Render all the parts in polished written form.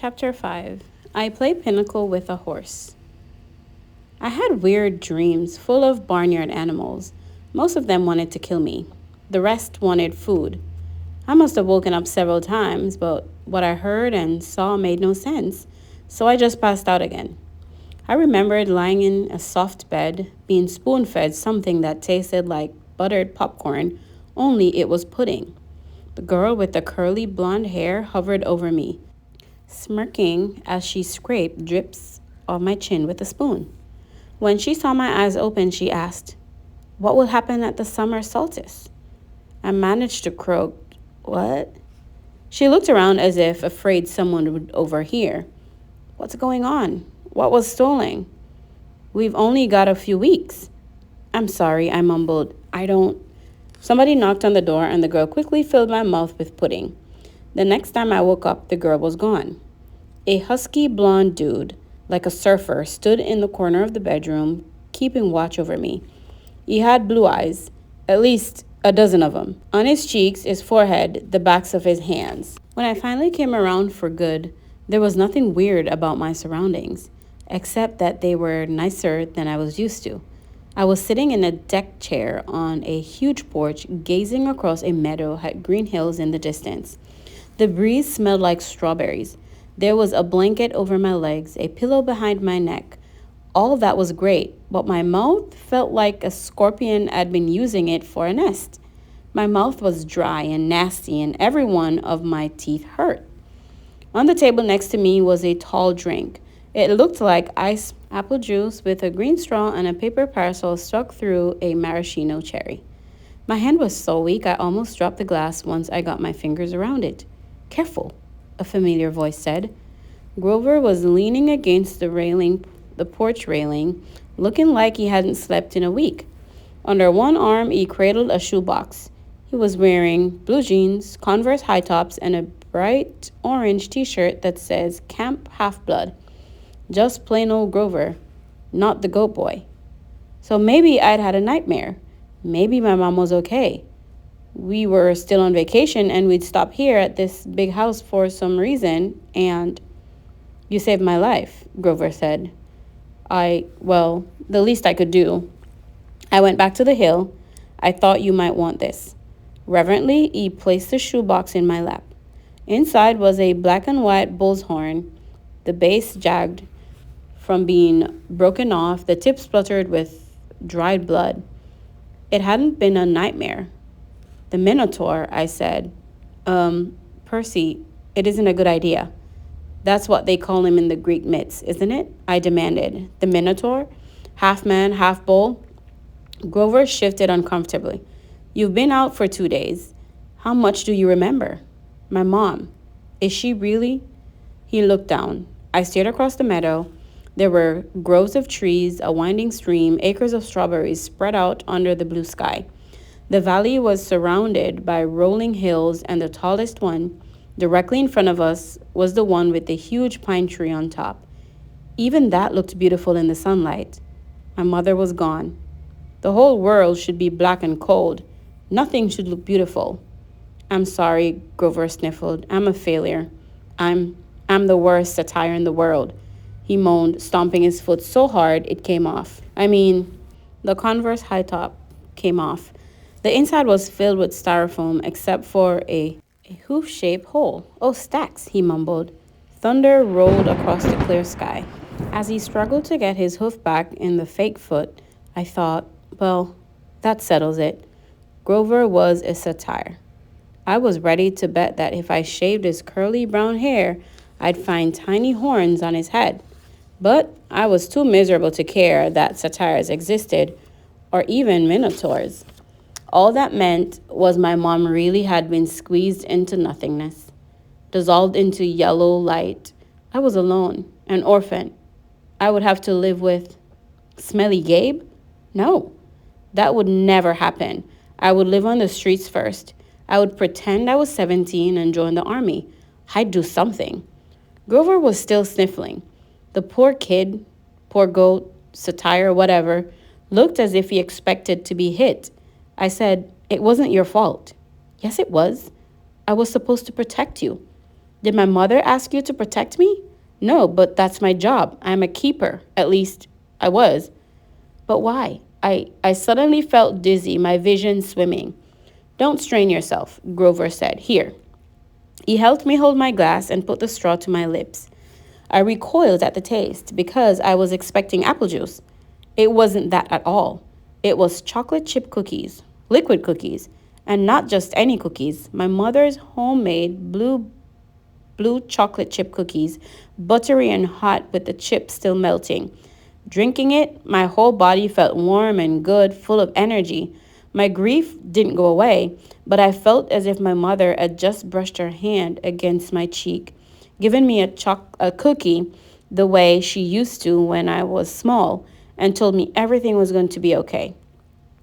Chapter 5. I play Pinochle with a horse. I had weird dreams full of barnyard animals. Most of them wanted to kill me. The rest wanted food. I must have woken up several times, but what I heard and saw made no sense, so I just passed out again. I remembered lying in a soft bed, being spoon fed something that tasted like buttered popcorn, only it was pudding. The girl with the curly blonde hair hovered over me, smirking as she scraped drips off my chin with a spoon. When she saw my eyes open, she asked, "What will happen at the summer solstice?" I managed to croak, "What?" She looked around as if afraid someone would overhear. "What's going on? What was stolen?" "We've only got a few weeks." "I'm sorry," I mumbled. "I don't." Somebody knocked on the door and the girl quickly filled my mouth with pudding. The next time I woke up, the girl was gone. A husky blonde dude, like a surfer, stood in the corner of the bedroom, keeping watch over me. He had blue eyes, at least a dozen of them. On his cheeks, his forehead, the backs of his hands. When I finally came around for good, there was nothing weird about my surroundings, except that they were nicer than I was used to. I was sitting in a deck chair on a huge porch, gazing across a meadow at green hills in the distance. The breeze smelled like strawberries. There was a blanket over my legs, a pillow behind my neck. All of that was great, but my mouth felt like a scorpion had been using it for a nest. My mouth was dry and nasty, and every one of my teeth hurt. On the table next to me was a tall drink. It looked like iced apple juice with a green straw and a paper parasol stuck through a maraschino cherry. My hand was so weak I almost dropped the glass once I got my fingers around it. "Careful," a familiar voice said. Grover was leaning against the porch railing, looking like he hadn't slept in a week. Under one arm, he cradled a shoebox. He was wearing blue jeans, Converse high tops, and a bright orange t-shirt that says Camp Half-Blood. Just plain old Grover, not the goat boy. So maybe I'd had a nightmare. Maybe my mom was okay. We were still on vacation and we'd stop here at this big house for some reason, and "You saved my life," Grover said. Well, the least I could do. I went back to the hill. "I thought you might want this." Reverently, he placed the shoebox in my lap. Inside was a black and white bull's horn. The base jagged from being broken off, the tip spluttered with dried blood. It hadn't been a nightmare. "The Minotaur," I said. Percy, it isn't a good idea." "That's what they call him in the Greek myths, isn't it?" I demanded. "The Minotaur? Half man, half bull?" Grover shifted uncomfortably. "You've been out for 2 days. How much do you remember?" "My mom." "Is she really?" He looked down. I stared across the meadow. There were groves of trees, a winding stream, acres of strawberries spread out under the blue sky. The valley was surrounded by rolling hills, and the tallest one, directly in front of us, was the one with the huge pine tree on top. Even that looked beautiful in the sunlight. My mother was gone. The whole world should be black and cold. Nothing should look beautiful. "I'm sorry," Grover sniffled. "I'm a failure. I'm the worst satire in the world," he moaned, stomping his foot so hard it came off. The Converse high top came off. The inside was filled with styrofoam except for a hoof-shaped hole. "Oh, stacks," he mumbled. Thunder rolled across the clear sky. As he struggled to get his hoof back in the fake foot, I thought, well, that settles it. Grover was a satire. I was ready to bet that if I shaved his curly brown hair, I'd find tiny horns on his head. But I was too miserable to care that satires existed, or even minotaurs. All that meant was my mom really had been squeezed into nothingness, dissolved into yellow light. I was alone, an orphan. I would have to live with Smelly Gabe? No, that would never happen. I would live on the streets first. I would pretend I was 17 and join the army. I'd do something. Grover was still sniffling. The poor kid, poor goat, satire, whatever, looked as if he expected to be hit. I said, "It wasn't your fault." "Yes, it was. I was supposed to protect you." Did my mother ask you to protect me? No, but that's my job. I'm a keeper. At least I was. But why? I suddenly felt dizzy, my vision swimming. Don't strain yourself, Grover said. Here. He helped me hold my glass and put the straw to my lips. I recoiled at the taste because I was expecting apple juice. It wasn't that at all. It was chocolate chip cookies, liquid cookies, and not just any cookies. My mother's homemade blue chocolate chip cookies, buttery and hot with the chips still melting. Drinking it, my whole body felt warm and good, full of energy. My grief didn't go away, but I felt as if my mother had just brushed her hand against my cheek, given me a cookie the way she used to when I was small, and told me everything was going to be okay.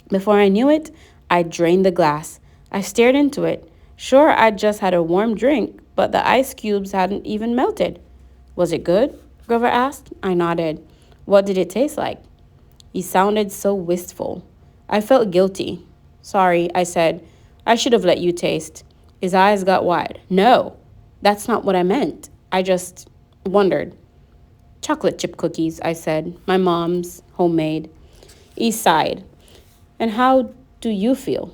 Before I knew it, I drained the glass. I stared into it. Sure, I'd just had a warm drink, but the ice cubes hadn't even melted. Was it good? Grover asked. I nodded. What did it taste like? He sounded so wistful. I felt guilty. Sorry, I said. I should have let you taste. His eyes got wide. No, that's not what I meant. I just wondered. Chocolate chip cookies, I said. My mom's, homemade. He sighed. And how do you feel?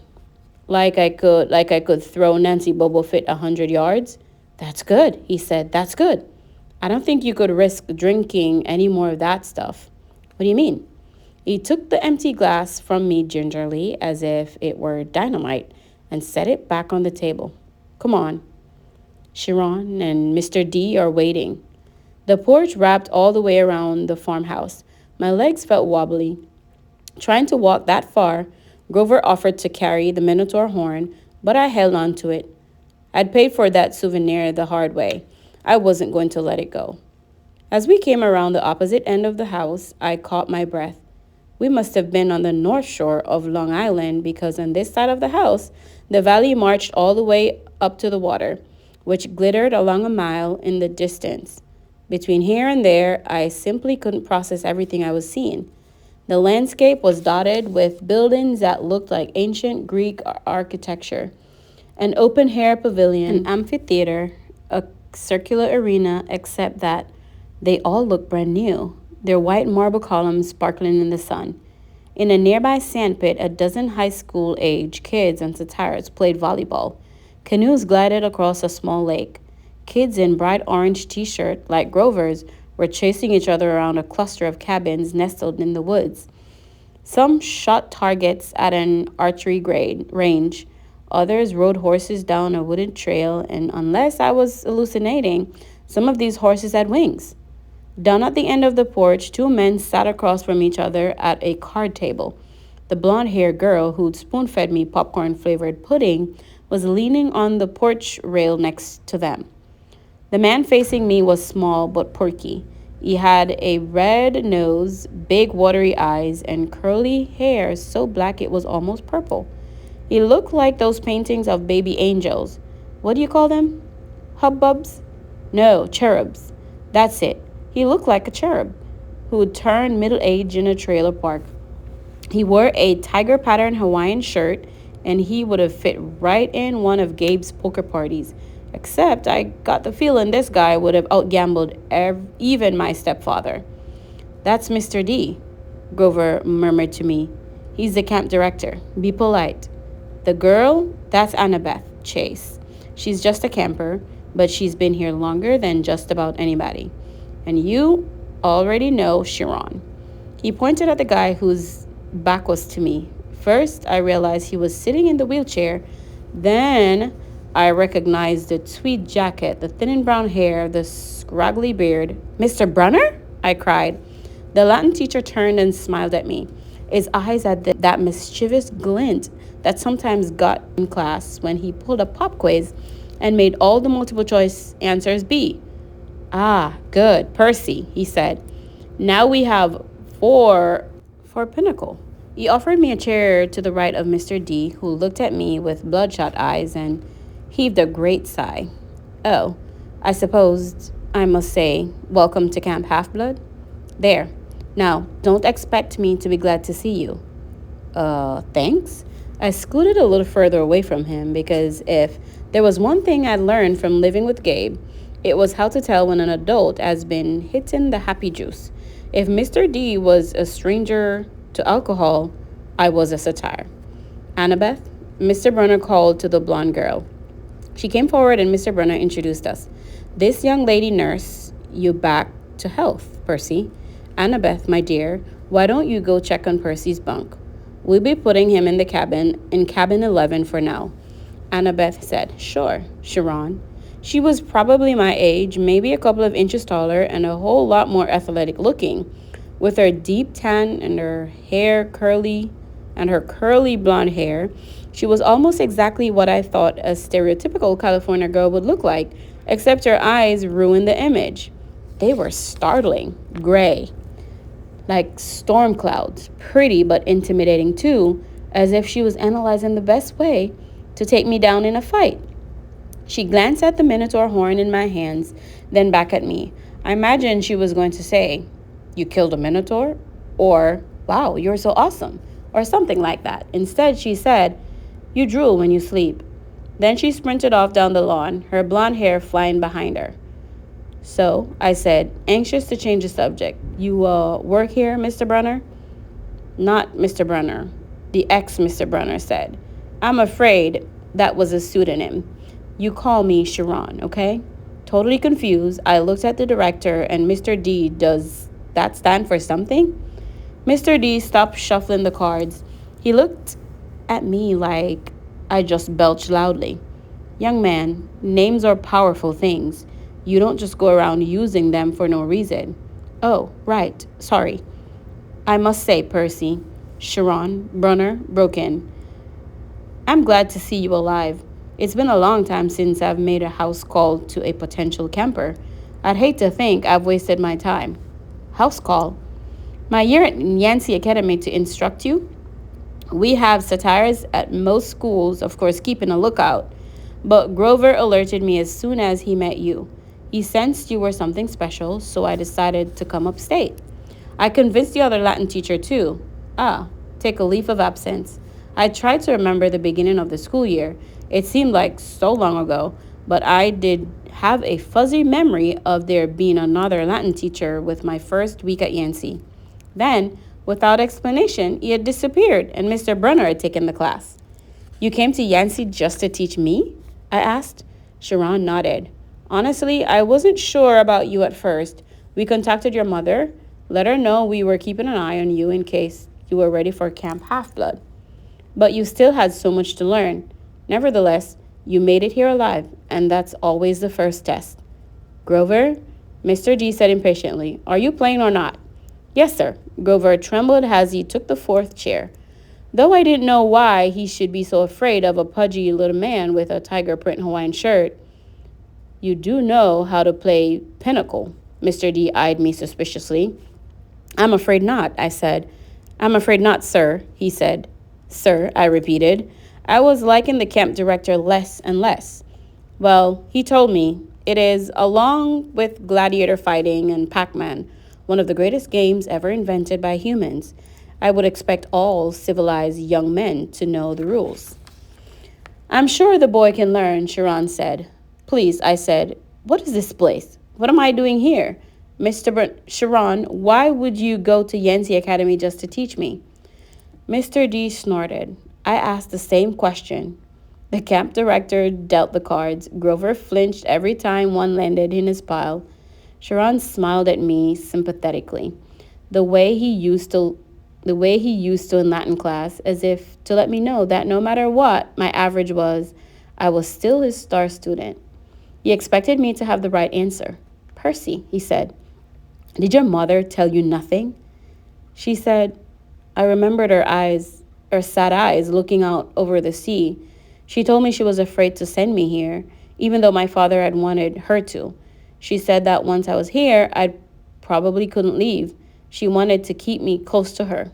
Like I could throw Nancy Bobo Fit 100 yards? That's good, he said. That's good. I don't think you could risk drinking any more of that stuff. What do you mean? He took the empty glass from me gingerly, as if it were dynamite, and set it back on the table. Come on. Chiron and Mr. D are waiting. The porch wrapped all the way around the farmhouse. My legs felt wobbly. Trying to walk that far, Grover offered to carry the Minotaur horn, but I held on to it. I'd paid for that souvenir the hard way. I wasn't going to let it go. As we came around the opposite end of the house, I caught my breath. We must have been on the north shore of Long Island because on this side of the house, the valley marched all the way up to the water, which glittered along a mile in the distance. Between here and there, I simply couldn't process everything I was seeing. The landscape was dotted with buildings that looked like ancient Greek architecture. An open-air pavilion, an amphitheater, a circular arena, except that they all looked brand new, their white marble columns sparkling in the sun. In a nearby sandpit, a dozen high school-age kids and satyrs played volleyball. Canoes glided across a small lake. Kids in bright orange t-shirts, like Grover's, were chasing each other around a cluster of cabins nestled in the woods. Some shot targets at an archery range. Others rode horses down a wooded trail, and unless I was hallucinating, some of these horses had wings. Down at the end of the porch, two men sat across from each other at a card table. The blonde-haired girl who'd spoon-fed me popcorn-flavored pudding was leaning on the porch rail next to them. The man facing me was small but perky. He had a red nose, big watery eyes, and curly hair so black it was almost purple. He looked like those paintings of baby angels. What do you call them? Hubbubs? No, cherubs. That's it. He looked like a cherub who'd turned middle-aged in a trailer park. He wore a tiger-patterned Hawaiian shirt, and he would have fit right in one of Gabe's poker parties. Except I got the feeling this guy would have outgambled even my stepfather. That's Mr. D, Grover murmured to me. He's the camp director. Be polite. The girl, that's Annabeth Chase. She's just a camper, but she's been here longer than just about anybody. And you already know Chiron. He pointed at the guy whose back was to me. First, I realized he was sitting in the wheelchair. Then I recognized the tweed jacket, the thin brown hair, the scraggly beard. Mr. Brunner? I cried. The Latin teacher turned and smiled at me. His eyes had that mischievous glint that sometimes got in class when he pulled a pop quiz and made all the multiple choice answers B. Ah, good, Percy, he said. Now we have four for Pinochle. He offered me a chair to the right of Mr. D, who looked at me with bloodshot eyes and heaved a great sigh. Oh, I suppose I must say, welcome to Camp Half-Blood. There. Now, don't expect me to be glad to see you. Thanks? I scooted a little further away from him because if there was one thing I'd learned from living with Gabe, It was how to tell when an adult has been hitting the happy juice. If Mr. D was a stranger to alcohol, I was a satire. Annabeth, Mr. Brunner called to the blonde girl. She came forward and Mr. Brunner introduced us. This young lady nurse you back to health, Percy. Annabeth, my dear, why don't you go check on Percy's bunk? We'll be putting him in cabin 11 for now. Annabeth said, sure, Sharon. She was probably my age, maybe a couple of inches taller and a whole lot more athletic looking. With her deep tan and her curly blonde hair, she was almost exactly what I thought a stereotypical California girl would look like, except her eyes ruined the image. They were startling, gray, like storm clouds, pretty but intimidating too, as if she was analyzing the best way to take me down in a fight. She glanced at the Minotaur horn in my hands, then back at me. I imagined she was going to say, you killed a Minotaur? Or, wow, you're so awesome, or something like that. Instead, she said, you drool when you sleep. Then she sprinted off down the lawn, her blonde hair flying behind her. So, I said, anxious to change the subject, you work here, Mr. Brunner? Not Mr. Brunner, the ex-Mr. Brunner said. I'm afraid that was a pseudonym. You call me Sharon, okay? Totally confused, I looked at the director and Mr. D, does that stand for something? Mr. D stopped shuffling the cards. He looked at me like I just belched loudly. Young man, names are powerful things. You don't just go around using them for no reason. Oh, right, sorry. I must say, Percy, Sharon Brunner broke in. I'm glad to see you alive. It's been a long time since I've made a house call to a potential camper. I'd hate to think I've wasted my time. House call? My year at Yancey Academy to instruct you? We have satires at most schools, of course, keeping a lookout. But Grover alerted me as soon as he met you. He sensed you were something special, so I decided to come upstate. I convinced the other Latin teacher too. Take a leave of absence. I tried to remember the beginning of the school year. It seemed like so long ago, but I did have a fuzzy memory of there being another Latin teacher with my first week at Yancey. Then, without explanation, he had disappeared and Mr. Brunner had taken the class. You came to Yancey just to teach me? I asked. Sharon nodded. Honestly, I wasn't sure about you at first. We contacted your mother, let her know we were keeping an eye on you in case you were ready for Camp Half-Blood. But you still had so much to learn. Nevertheless, you made it here alive, and that's always the first test. Grover, Mr. D said impatiently, are you playing or not? Yes, sir. Grover trembled as he took the fourth chair. Though I didn't know why he should be so afraid of a pudgy little man with a tiger print Hawaiian shirt. You do know how to play Pinochle. Mr. D eyed me suspiciously. I'm afraid not, I said. I'm afraid not, sir, he said. Sir, I repeated. I was liking the camp director less and less. Well, he told me it is, along with gladiator fighting and Pac-Man, one of the greatest games ever invented by humans. I would expect all civilized young men to know the rules. I'm sure the boy can learn, Sharon said. Please, I said, what is this place? What am I doing here? Sharon, why would you go to Yancey Academy just to teach me? Mr. D snorted. I asked the same question. The camp director dealt the cards. Grover flinched every time one landed in his pile. Sharon smiled at me sympathetically, the way he used to in Latin class, as if to let me know that no matter what my average was, I was still his star student. He expected me to have the right answer. Percy, he said, did your mother tell you nothing? She said, I remembered her sad eyes looking out over the sea. She told me she was afraid to send me here, even though my father had wanted her to. She said that once I was here, I probably couldn't leave. She wanted to keep me close to her.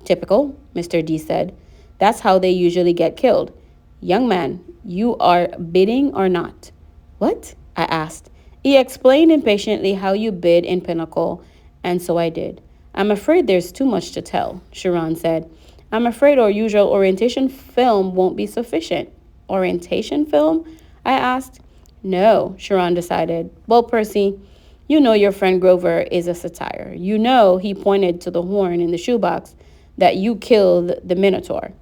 Typical, Mr. D said. That's how they usually get killed. Young man, you are bidding or not? What? I asked. He explained impatiently how you bid in Pinochle, and so I did. I'm afraid there's too much to tell, Sharon said. I'm afraid our usual orientation film won't be sufficient. Orientation film? I asked. No, Sharon decided. Well, Percy, you know your friend Grover is a satire. You know he pointed to the horn in the shoebox that you killed the Minotaur.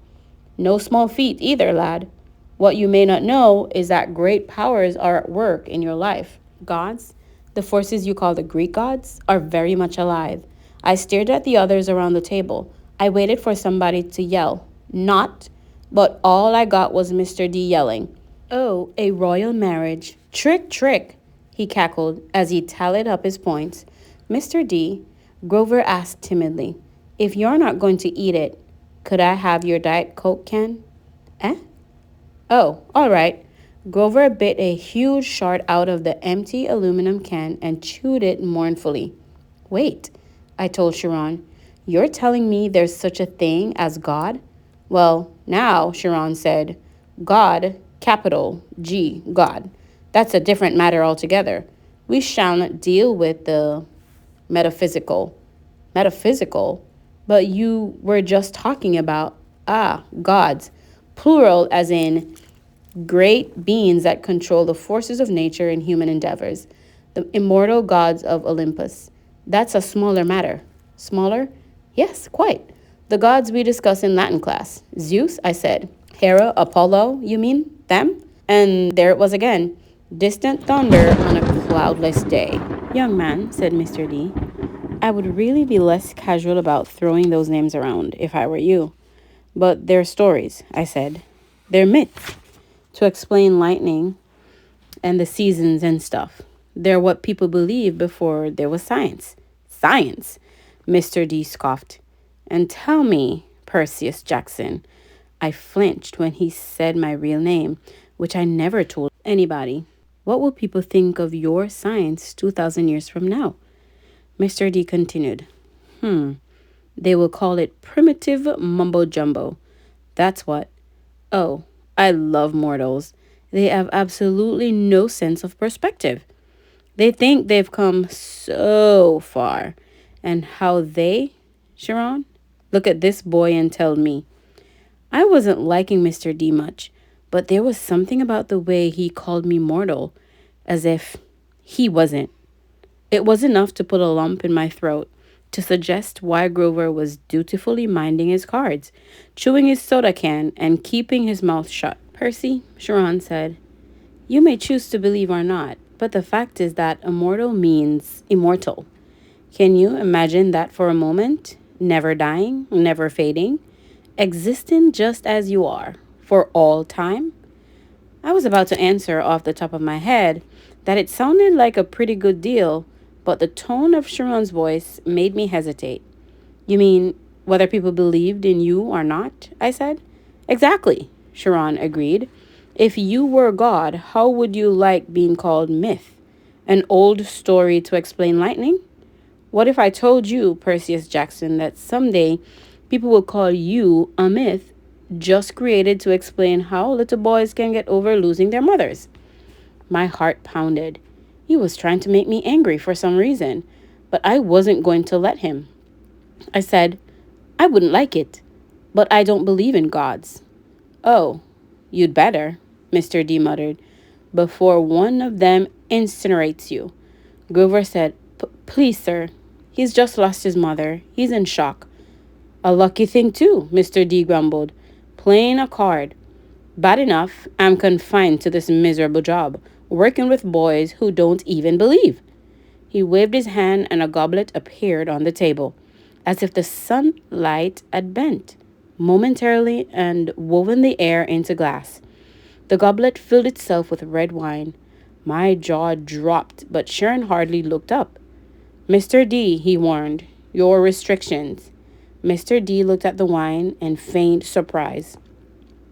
No small feat either, lad. What you may not know is that great powers are at work in your life. Gods, the forces you call the Greek gods, are very much alive. I stared at the others around the table. I waited for somebody to yell. Not, but all I got was Mr. D yelling. Oh, a royal marriage. Trick, trick, he cackled as he tallied up his points. Mr. D, Grover asked timidly, if you're not going to eat it, could I have your Diet Coke can? Eh? Oh, all right. Grover bit a huge shard out of the empty aluminum can and chewed it mournfully. Wait, I told Sharon. You're telling me there's such a thing as God? Well, now, Sharon said, God, capital G, God. That's a different matter altogether. We shall not deal with the metaphysical. Metaphysical? But you were just talking about, gods, plural as in great beings that control the forces of nature and human endeavors, the immortal gods of Olympus. That's a smaller matter. Smaller? Yes, quite. The gods we discuss in Latin class. Zeus, I said. Hera, Apollo, you mean? Them? And there it was again. Distant thunder on a cloudless day. Young man, said Mr. D, I would really be less casual about throwing those names around if I were you. But they're stories, I said. They're myths to explain lightning and the seasons and stuff. They're what people believed before there was science. Science, Mr. D scoffed. And tell me, Perseus Jackson, I flinched when he said my real name, which I never told anybody. What will people think of your science 2,000 years from now? Mr. D continued. They will call it primitive mumbo jumbo. That's what. Oh, I love mortals. They have absolutely no sense of perspective. They think they've come so far. And how they, Sharon, look at this boy and tell me. I wasn't liking Mr. D much, but there was something about the way he called me mortal, as if he wasn't. It was enough to put a lump in my throat, to suggest why Grover was dutifully minding his cards, chewing his soda can, and keeping his mouth shut. Percy, Sharon said, you may choose to believe or not, but the fact is that immortal means immortal. Can you imagine that for a moment? Never dying, never fading, existing just as you are, for all time? I was about to answer off the top of my head that it sounded like a pretty good deal, but the tone of Sharon's voice made me hesitate. You mean whether people believed in you or not? I said. Exactly, Sharon agreed. If you were God, how would you like being called myth? An old story to explain lightning? What if I told you, Perseus Jackson, that someday people will call you a myth just created to explain how little boys can get over losing their mothers? My heart pounded. He was trying to make me angry for some reason, but I wasn't going to let him. I said, I wouldn't like it, but I don't believe in gods. Oh, you'd better, Mr. D muttered, before one of them incinerates you. Grover said, please, sir. He's just lost his mother. He's in shock. A lucky thing, too, Mr. D grumbled. Playing a card. Bad enough, I'm confined to this miserable job, working with boys who don't even believe. He waved his hand and a goblet appeared on the table, as if the sunlight had bent momentarily and woven the air into glass. The goblet filled itself with red wine. My jaw dropped, but Sharon hardly looked up. Mr. D, he warned, your restrictions. Mr. D looked at the wine and feigned surprise.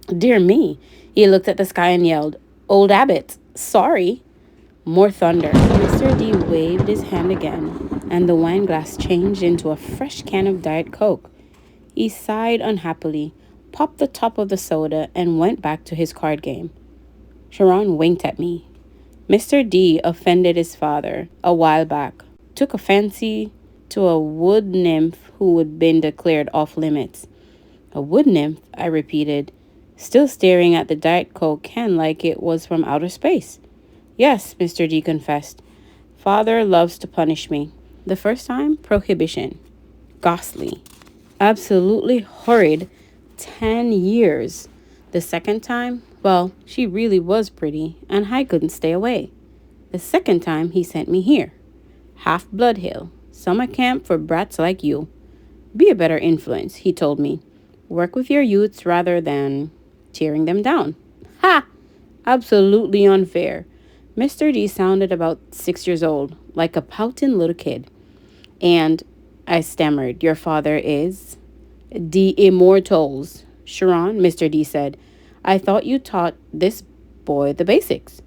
Dear me, he looked at the sky and yelled, Old Abbot, sorry. More thunder. Mr. D waved his hand again, and the wine glass changed into a fresh can of Diet Coke. He sighed unhappily, popped the top of the soda, and went back to his card game. Sharon winked at me. Mr. D offended his father a while back, took a fancy to a wood nymph who had been declared off limits. A wood nymph, I repeated, still staring at the Diet Coke can like it was from outer space. Yes, Mr. D confessed. Father loves to punish me. The first time, prohibition. Ghastly. Absolutely horrid. 10 years. The second time, well, she really was pretty, and I couldn't stay away. The second time, he sent me here. Half Blood Hill. Summer camp for brats like you. Be a better influence, he told me. Work with your youths rather than tearing them down. Ha! Absolutely unfair. Mr. D sounded about 6 years old, like a pouting little kid. And I stammered, Your father is? The Immortals. Sharon, Mr. D said, I thought you taught this boy the basics.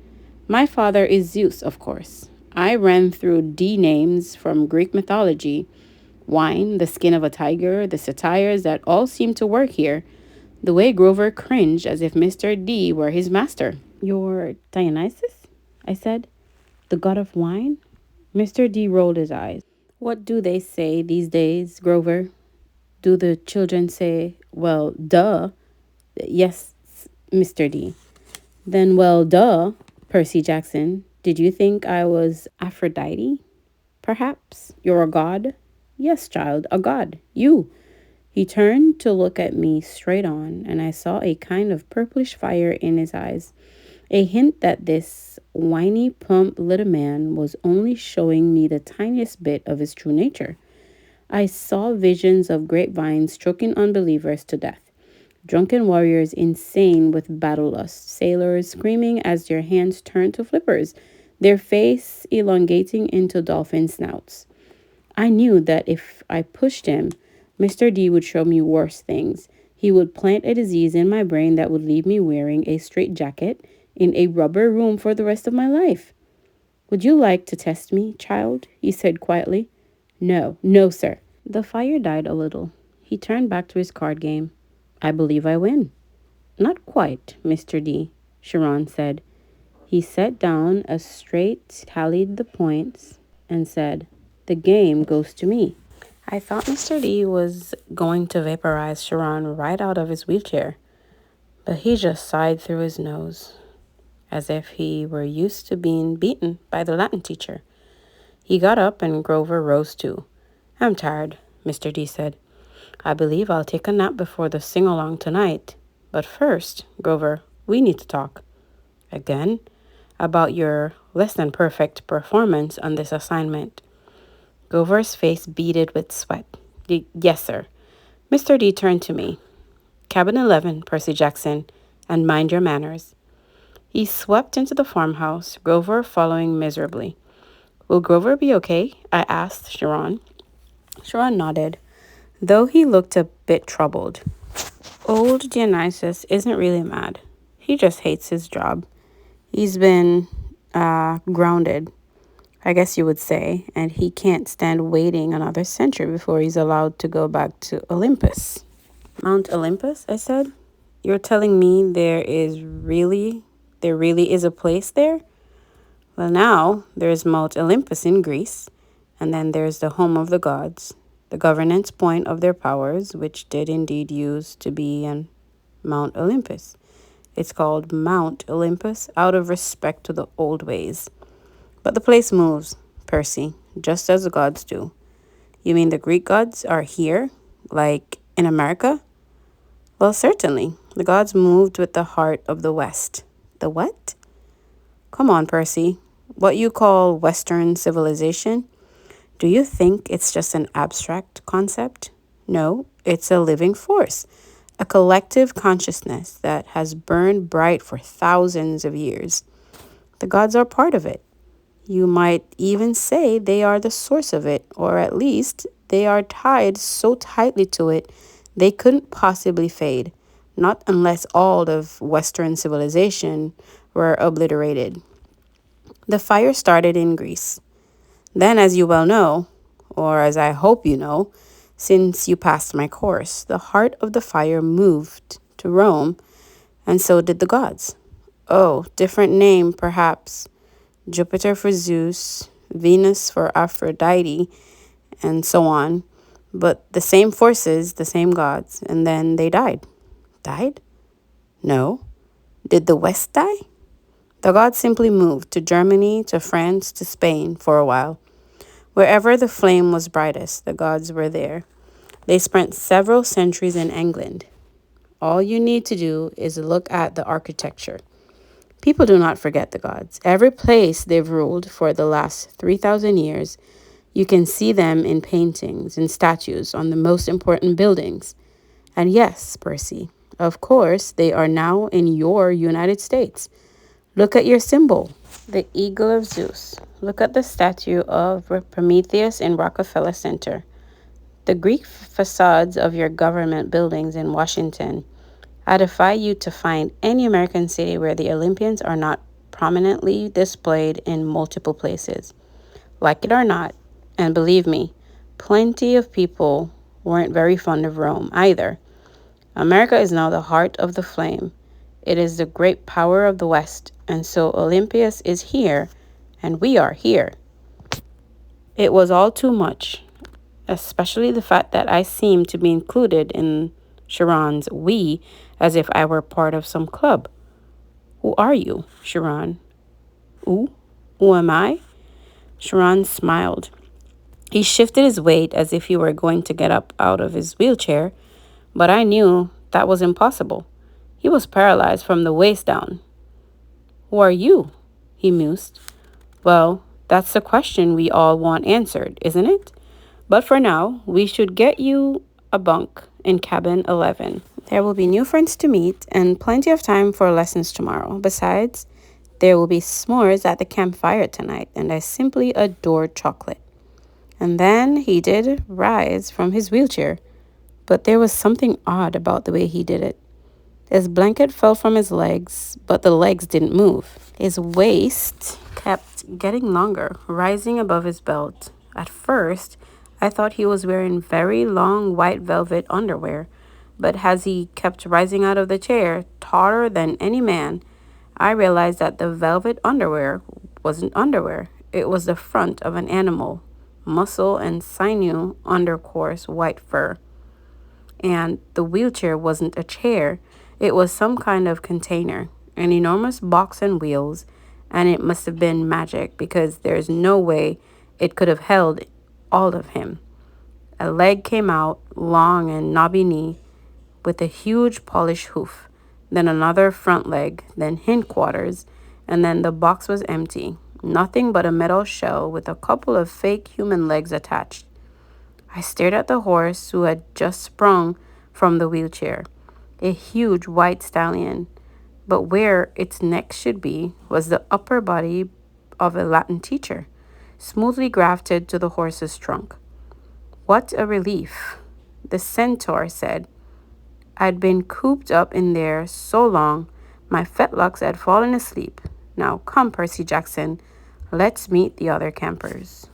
My father is Zeus, of course. I ran through D names from Greek mythology. Wine, the skin of a tiger, the satires that all seem to work here. The way Grover cringed as if Mr. D were his master. You're Dionysus? I said. The god of wine? Mr. D rolled his eyes. What do they say these days, Grover? Do the children say, well, duh? Yes, Mr. D. Then, well, duh, Percy Jackson. Did you think I was Aphrodite? Perhaps. You're a god? Yes, child, a god. You. He turned to look at me straight on, and I saw a kind of purplish fire in his eyes. A hint that this whiny, plump little man was only showing me the tiniest bit of his true nature. I saw visions of grapevines choking unbelievers to death, drunken warriors insane with battle lust, sailors screaming as their hands turned to flippers, their face elongating into dolphin snouts. I knew that if I pushed him, Mr. D would show me worse things. He would plant a disease in my brain that would leave me wearing a straitjacket in a rubber room for the rest of my life. Would you like to test me, child? He said quietly. No, no, sir. The fire died a little. He turned back to his card game. I believe I win. Not quite, Mr. D, Sharon said. He sat down as straight, tallied the points, and said, The game goes to me. I thought Mr. D was going to vaporize Sharon right out of his wheelchair, but he just sighed through his nose, as if he were used to being beaten by the Latin teacher. He got up and Grover rose too. I'm tired, Mr. D said. I believe I'll take a nap before the sing-along tonight. But first, Grover, we need to talk. Again? About your less than perfect performance on this assignment. Grover's face beaded with sweat. Yes, sir. Mr. D turned to me. Cabin 11, Percy Jackson, and mind your manners. He swept into the farmhouse, Grover following miserably. Will Grover be okay? I asked Sharon. Sharon nodded, though he looked a bit troubled. Old Dionysus isn't really mad. He just hates his job. He's been grounded, I guess you would say, and he can't stand waiting another century before he's allowed to go back to Olympus. Mount Olympus, I said. You're telling me there really is a place there? Well, now there's Mount Olympus in Greece, and then there's the home of the gods, the governance point of their powers, which did indeed used to be on Mount Olympus. It's called Mount Olympus out of respect to the old ways. But the place moves, Percy, just as the gods do. You mean the Greek gods are here, like in America? Well, certainly. The gods moved with the heart of the West. The what? Come on, Percy. What you call Western civilization? Do you think it's just an abstract concept? No, it's a living force, a collective consciousness that has burned bright for thousands of years. The gods are part of it. You might even say they are the source of it, or at least they are tied so tightly to it they couldn't possibly fade, not unless all of Western civilization were obliterated. The fire started in Greece. Then, as you well know, or as I hope you know, since you passed my course, the heart of the fire moved to Rome, and so did the gods. Oh, different name, perhaps. Jupiter for Zeus, Venus for Aphrodite, and so on. But the same forces, the same gods, and then they died. Died? No. Did the West die? The gods simply moved to Germany, to France, to Spain for a while. Wherever the flame was brightest, the gods were there. They spent several centuries in England. All you need to do is look at the architecture. People do not forget the gods. Every place they've ruled for the last 3,000 years, you can see them in paintings and statues on the most important buildings. And yes, Percy, of course, they are now in your United States. Look at your symbol, the eagle of Zeus. Look at the statue of Prometheus in Rockefeller Center. The Greek facades of your government buildings in Washington. I defy you to find any American city where the Olympians are not prominently displayed in multiple places. Like it or not, and believe me, plenty of people weren't very fond of Rome either. America is now the heart of the flame. It is the great power of the West, and so Olympus is here, and we are here. It was all too much, especially the fact that I seemed to be included in Sharon's we as if I were part of some club. Who are you, Sharon? Who am I? Sharon smiled. He shifted his weight as if he were going to get up out of his wheelchair, but I knew that was impossible. He was paralyzed from the waist down. Who are you? He mused. Well, that's the question we all want answered, isn't it? But for now, we should get you a bunk in cabin 11. There will be new friends to meet and plenty of time for lessons tomorrow. Besides, there will be s'mores at the campfire tonight, and I simply adore chocolate. And then he did rise from his wheelchair, but there was something odd about the way he did it. His blanket fell from his legs, but the legs didn't move. His waist kept getting longer, rising above his belt. At first, I thought he was wearing very long white velvet underwear, but as he kept rising out of the chair, taller than any man, I realized that the velvet underwear wasn't underwear. It was the front of an animal, muscle and sinew under coarse white fur. And the wheelchair wasn't a chair. It was some kind of container, an enormous box and wheels, and it must have been magic because there's no way it could have held all of him. A leg came out, long and knobby knee, with a huge polished hoof, then another front leg, then hindquarters, and then the box was empty. Nothing but a metal shell with a couple of fake human legs attached. I stared at the horse who had just sprung from the wheelchair, a huge white stallion, but where its neck should be was the upper body of a Latin teacher, smoothly grafted to the horse's trunk. What a relief, the centaur said. I'd been cooped up in there so long, my fetlocks had fallen asleep. Now come, Percy Jackson, let's meet the other campers.